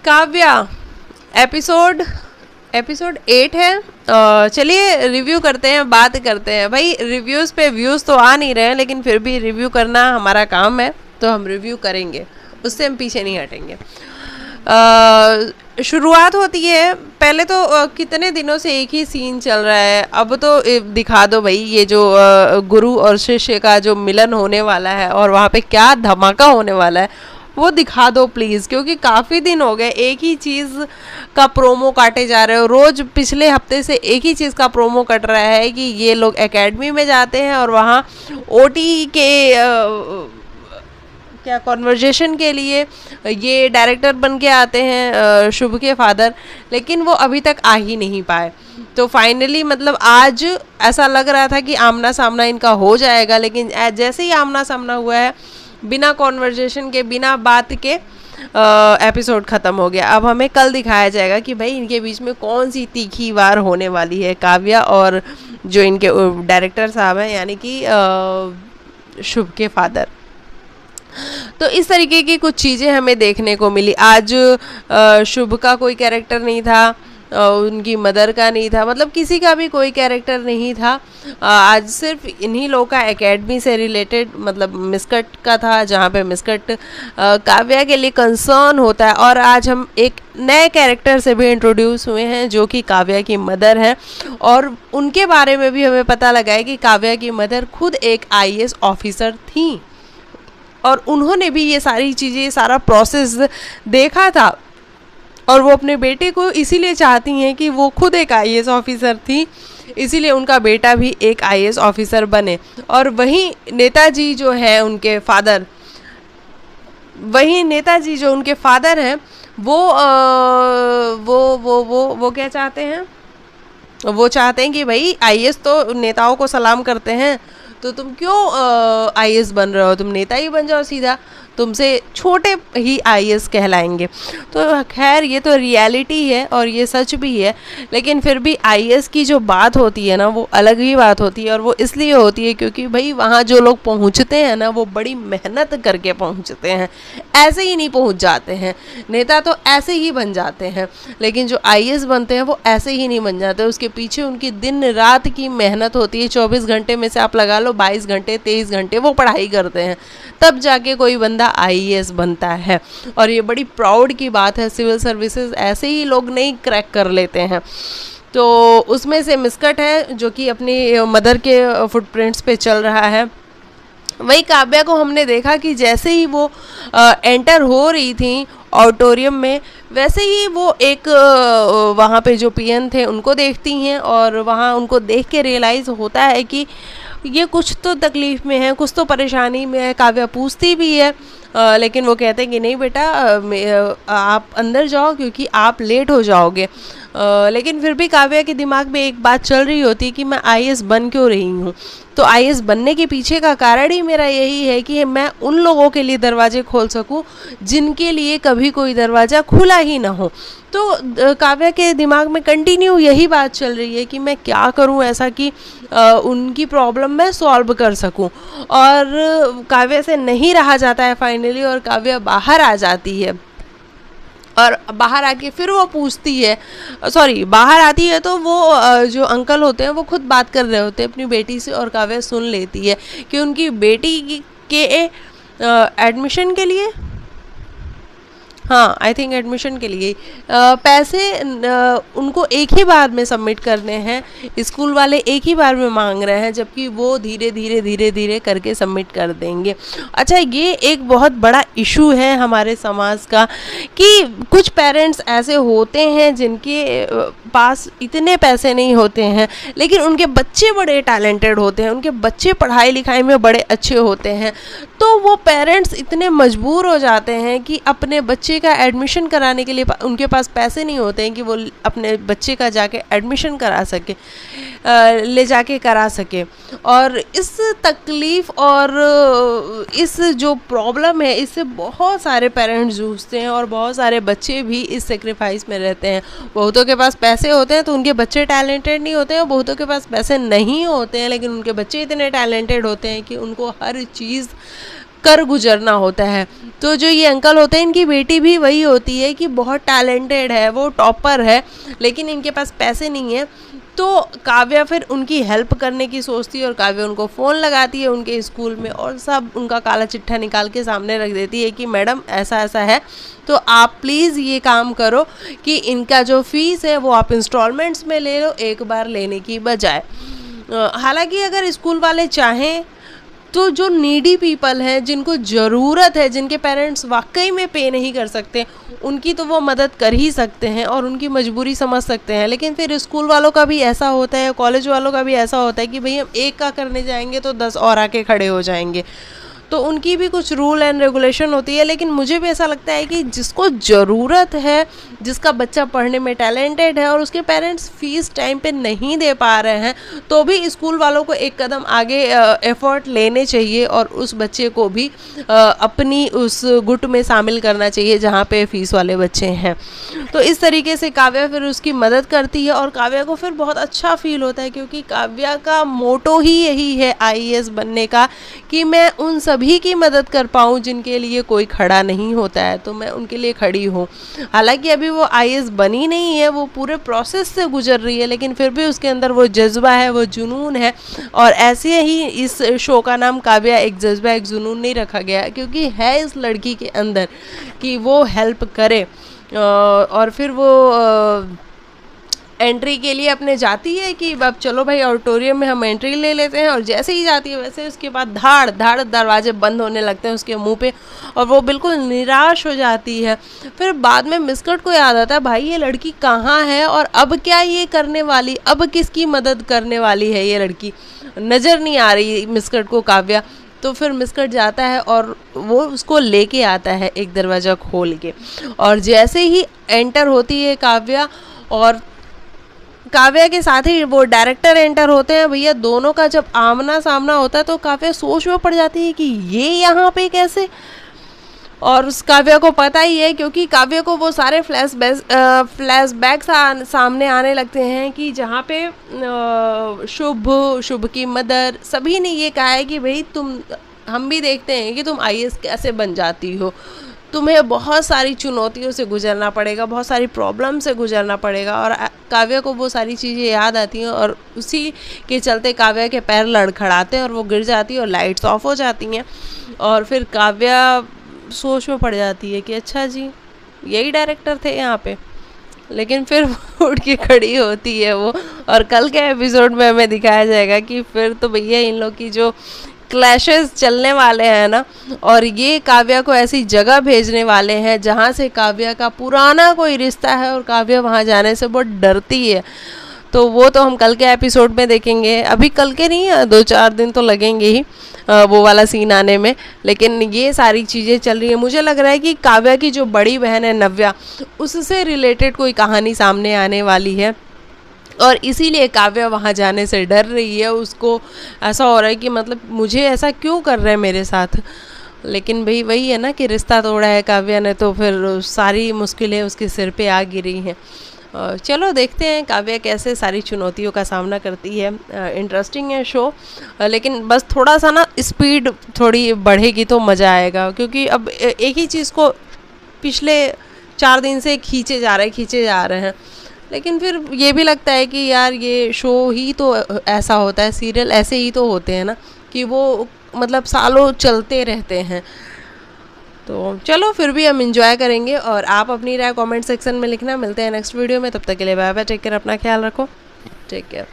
Kavya episode 8 है। चलिए review करते हैं, बात करते हैं। भाई रिव्यूज़ पे व्यूज़ तो आ नहीं रहे हैं, लेकिन फिर भी रिव्यू करना हमारा काम है, तो हम रिव्यू करेंगे, उससे हम पीछे नहीं हटेंगे। शुरुआत होती है, पहले तो कितने दिनों से एक ही सीन चल रहा है, अब तो दिखा दो भाई ये जो गुरु और शिष्य का जो मिलन होने वाला है और वहाँ पे क्या धमाका होने वाला है वो दिखा दो प्लीज़, क्योंकि काफ़ी दिन हो गए एक ही चीज़ का प्रोमो काटे जा रहे हो। रोज़ पिछले हफ्ते से एक ही चीज़ का प्रोमो कट रहा है कि ये लोग एकेडमी में जाते हैं और वहाँ ओटी के क्या कॉन्वर्जेशन के लिए ये डायरेक्टर बन के आते हैं शुभ के फादर, लेकिन वो अभी तक आ ही नहीं पाए। तो फाइनली मतलब आज ऐसा लग रहा था कि आमना सामना इनका हो जाएगा, लेकिन जैसे ही आमना सामना हुआ है, बिना कॉन्वर्जेशन के, बिना बात के एपिसोड ख़त्म हो गया। अब हमें कल दिखाया जाएगा कि भाई इनके बीच में कौन सी तीखी वार होने वाली है, काव्या और जो इनके डायरेक्टर साहब हैं, यानी कि शुभ के फादर। तो इस तरीके की कुछ चीज़ें हमें देखने को मिली। आज शुभ का कोई कैरेक्टर नहीं था, उनकी मदर का नहीं था, मतलब किसी का भी कोई कैरेक्टर नहीं था। आज सिर्फ इन्हीं लोगों का एकेडमी से रिलेटेड, मतलब मिस्कट का था, जहाँ पे मिस्कट काव्या के लिए कंसर्न होता है। और आज हम एक नए कैरेक्टर से भी इंट्रोड्यूस हुए हैं जो कि काव्या की मदर हैं, और उनके बारे में भी हमें पता लगा है कि काव्या की मदर खुद एक IAS ऑफिसर थी और उन्होंने भी ये सारी चीज़ें, सारा प्रोसेस देखा था, और वो अपने बेटे को इसीलिए चाहती हैं कि वो खुद एक IAS ऑफिसर थी, इसीलिए उनका बेटा भी एक IAS ऑफिसर बने। और वहीं नेताजी जो है उनके फादर, हैं वो क्या चाहते हैं? वो चाहते हैं कि भाई IAS तो नेताओं को सलाम करते हैं, तो तुम क्यों IAS बन रहे हो, तुम नेता ही बन जाओ सीधा, तुमसे छोटे ही IAS कहलाएंगे। तो खैर ये तो रियलिटी है और ये सच भी है, लेकिन फिर भी IAS की जो बात होती है ना, वो अलग ही बात होती है। और वो इसलिए होती है क्योंकि भाई वहाँ जो लोग पहुँचते हैं ना, वो बड़ी मेहनत करके पहुँचते हैं, ऐसे ही नहीं पहुँच जाते हैं। नेता तो ऐसे ही बन जाते हैं, लेकिन जो IAS बनते हैं वो ऐसे ही नहीं बन जाते, उसके पीछे उनकी दिन रात की मेहनत होती है। 24 घंटे में से आप लगा लो 22 घंटे 23 घंटे वो पढ़ाई करते हैं, तब जाके कोई बंदा IAS बनता है। और ये बड़ी प्राउड की बात है, सिविल सर्विसेज ऐसे ही लोग नहीं क्रैक कर लेते हैं। तो उसमें से मिस्कट है जो कि अपनी मदर के फुटप्रिंट्स पे चल रहा है। वही काव्या को हमने देखा कि जैसे ही वो एंटर हो रही थी ऑडिटोरियम में, वैसे ही वो एक वहाँ पे जो PN थे उनको देखती हैं, और वहाँ उनको देख के रियलाइज़ होता है कि ये कुछ तो तकलीफ़ में है, कुछ तो परेशानी में है। काव्या पूछती भी है, लेकिन वो कहते हैं कि नहीं बेटा, आप अंदर जाओ क्योंकि आप लेट हो जाओगे। लेकिन फिर भी काव्या के दिमाग में एक बात चल रही होती है कि मैं IAS बन क्यों रही हूँ। तो IAS बनने के पीछे का कारण ही मेरा यही है कि मैं उन लोगों के लिए दरवाजे खोल सकूँ जिनके लिए कभी कोई दरवाज़ा खुला ही ना हो। तो काव्या के दिमाग में कंटिन्यू यही बात चल रही है कि मैं क्या करूं ऐसा कि उनकी प्रॉब्लम मैं सॉल्व कर सकूं। और काव्या से नहीं रहा जाता है फाइनली, और काव्या बाहर आ जाती है, और बाहर आके फिर वो पूछती है, बाहर आती है तो वो जो अंकल होते हैं वो खुद बात कर रहे होते हैं अपनी बेटी से, और काव्या सुन लेती है कि उनकी बेटी के एडमिशन के लिए, हाँ आई थिंक एडमिशन के लिए पैसे उनको एक ही बार में सबमिट करने हैं, स्कूल वाले एक ही बार में मांग रहे हैं, जबकि वो धीरे धीरे करके सबमिट कर देंगे। अच्छा, ये एक बहुत बड़ा इशू है हमारे समाज का कि कुछ पेरेंट्स ऐसे होते हैं जिनके पास इतने पैसे नहीं होते हैं, लेकिन उनके बच्चे बड़े टैलेंटेड होते हैं, उनके बच्चे पढ़ाई लिखाई में बड़े अच्छे होते हैं, तो वो पेरेंट्स इतने मजबूर हो जाते हैं कि अपने बच्चे का एडमिशन कराने के लिए उनके पास पैसे नहीं होते हैं कि वो अपने बच्चे का जाके एडमिशन करा सके, ले जाके करा सके। और इस तकलीफ़ और इस जो प्रॉब्लम है, इससे बहुत सारे पेरेंट्स जूझते हैं और बहुत सारे बच्चे भी इस सेक्रीफाइस में रहते हैं। बहुतों के पास पैसे होते हैं तो उनके बच्चे टैलेंटेड नहीं होते हैं, बहुतों के पास पैसे नहीं होते हैं लेकिन उनके बच्चे इतने टैलेंटेड होते हैं कि उनको हर चीज़ कर गुजरना होता है। तो जो ये अंकल होते हैं, इनकी बेटी भी वही होती है कि बहुत टैलेंटेड है, वो टॉपर है, लेकिन इनके पास पैसे नहीं है। तो काव्या फिर उनकी हेल्प करने की सोचती है और काव्या उनको फ़ोन लगाती है उनके स्कूल में और सब उनका काला चिट्ठा निकाल के सामने रख देती है कि मैडम ऐसा ऐसा है, तो आप प्लीज़ ये काम करो कि इनका जो फ़ीस है वो आप इंस्टॉलमेंट्स में ले लो, एक बार लेने की बजाय। हालांकि अगर स्कूल वाले चाहें तो जो नीडी पीपल हैं, जिनको ज़रूरत है, जिनके पेरेंट्स वाकई में पे नहीं कर सकते, उनकी तो वो मदद कर ही सकते हैं और उनकी मजबूरी समझ सकते हैं। लेकिन फिर स्कूल वालों का भी ऐसा होता है, कॉलेज वालों का भी ऐसा होता है कि भाई हम एक का करने जाएंगे तो 10 और आके खड़े हो जाएंगे। तो उनकी भी कुछ रूल एंड रेगुलेशन होती है। लेकिन मुझे भी ऐसा लगता है कि जिसको ज़रूरत है, जिसका बच्चा पढ़ने में टैलेंटेड है और उसके पेरेंट्स फीस टाइम पे नहीं दे पा रहे हैं, तो भी स्कूल वालों को एक कदम आगे एफर्ट लेने चाहिए और उस बच्चे को भी अपनी उस गुट में शामिल करना चाहिए जहाँ पे फ़ीस वाले बच्चे हैं। तो इस तरीके से काव्या फिर उसकी मदद करती है और काव्या को फिर बहुत अच्छा फील होता है, क्योंकि काव्या का मोटो ही यही है आईएएस बनने का कि मैं उन सभी की मदद कर पाऊँ जिनके लिए कोई खड़ा नहीं होता है, तो मैं उनके लिए खड़ी हूँ। हालांकि अभी वो आईएएस बनी नहीं है, वो पूरे प्रोसेस से गुजर रही है, लेकिन फिर भी उसके अंदर वो जज्बा है, वो जुनून है। और ऐसे ही इस शो का नाम काव्या एक जज्बा एक जुनून नहीं रखा गया, क्योंकि है इस लड़की के अंदर कि वो हेल्प करे। और फिर वो एंट्री के लिए अपने जाती है कि अब चलो भाई ऑडिटोरियम में हम एंट्री ले लेते हैं, और जैसे ही जाती है वैसे उसके बाद धाड़ धाड़ दरवाजे बंद होने लगते हैं उसके मुंह पे और वो बिल्कुल निराश हो जाती है। फिर बाद में मिस्कट को याद आता है भाई ये लड़की कहाँ है और अब क्या ये करने वाली, अब किसकी मदद करने वाली है ये लड़की, नज़र नहीं आ रही मिस्कट को काव्या। तो फिर मिस्कट जाता है और वो उसको लेके आता है एक दरवाज़ा खोल के, और जैसे ही एंटर होती है काव्या और काव्या के साथ ही वो डायरेक्टर एंटर होते हैं, भैया दोनों का जब आमना सामना होता है तो काव्या सोच में पड़ जाती है कि ये यहाँ पे कैसे। और उस काव्या को पता ही है, क्योंकि काव्या को वो सारे फ्लैशबैक्स सामने आने लगते हैं कि जहाँ पे शुभ की मदर सभी ने ये कहा है कि भाई हम भी देखते हैं कि तुम आईएएस कैसे बन जाती हो, तुम्हें बहुत सारी चुनौतियों से गुजरना पड़ेगा, बहुत सारी प्रॉब्लम से गुजरना पड़ेगा। और काव्या को वो सारी चीज़ें याद आती हैं और उसी के चलते काव्या के पैर लड़खड़ाते हैं और वो गिर जाती है और लाइट्स ऑफ हो जाती हैं। और फिर काव्या सोच में पड़ जाती है कि अच्छा जी यही डायरेक्टर थे यहाँ पे। लेकिन फिर उठ के खड़ी होती है वो, और कल के एपिसोड में हमें दिखाया जाएगा कि फिर तो भैया इन लोग की जो क्लैशेस चलने वाले हैं ना, और ये काव्या को ऐसी जगह भेजने वाले हैं जहाँ से काव्या का पुराना कोई रिश्ता है और काव्या वहाँ जाने से बहुत डरती है। तो वो तो हम कल के एपिसोड में देखेंगे, अभी कल के नहीं, 2-4 दिन तो लगेंगे ही वो वाला सीन आने में। लेकिन ये सारी चीज़ें चल रही है, मुझे लग रहा है कि काव्या की जो बड़ी बहन है नव्या, उससे रिलेटेड कोई कहानी सामने आने वाली है और इसीलिए काव्या वहाँ जाने से डर रही है। उसको ऐसा हो रहा है कि मतलब मुझे ऐसा क्यों कर रहे हैं मेरे साथ। लेकिन भाई वही है ना कि रिश्ता तोड़ा है काव्या ने, तो फिर सारी मुश्किलें उसके सिर पे आ गिरी हैं। चलो देखते हैं काव्या कैसे सारी चुनौतियों का सामना करती है। इंटरेस्टिंग है शो, लेकिन बस थोड़ा सा ना स्पीड थोड़ी बढ़ेगी तो मज़ा आएगा, क्योंकि अब एक ही चीज़ को पिछले 4 दिन से खींचे जा रहे हैं। लेकिन फिर ये भी लगता है कि यार ये शो ही तो ऐसा होता है, सीरियल ऐसे ही तो होते हैं ना कि वो मतलब सालों चलते रहते हैं। तो चलो फिर भी हम इंजॉय करेंगे, और आप अपनी राय कमेंट सेक्शन में लिखना। मिलते हैं नेक्स्ट वीडियो में, तब तक के लिए बाय बाय, टेक केयर, अपना ख्याल रखो, टेक केयर।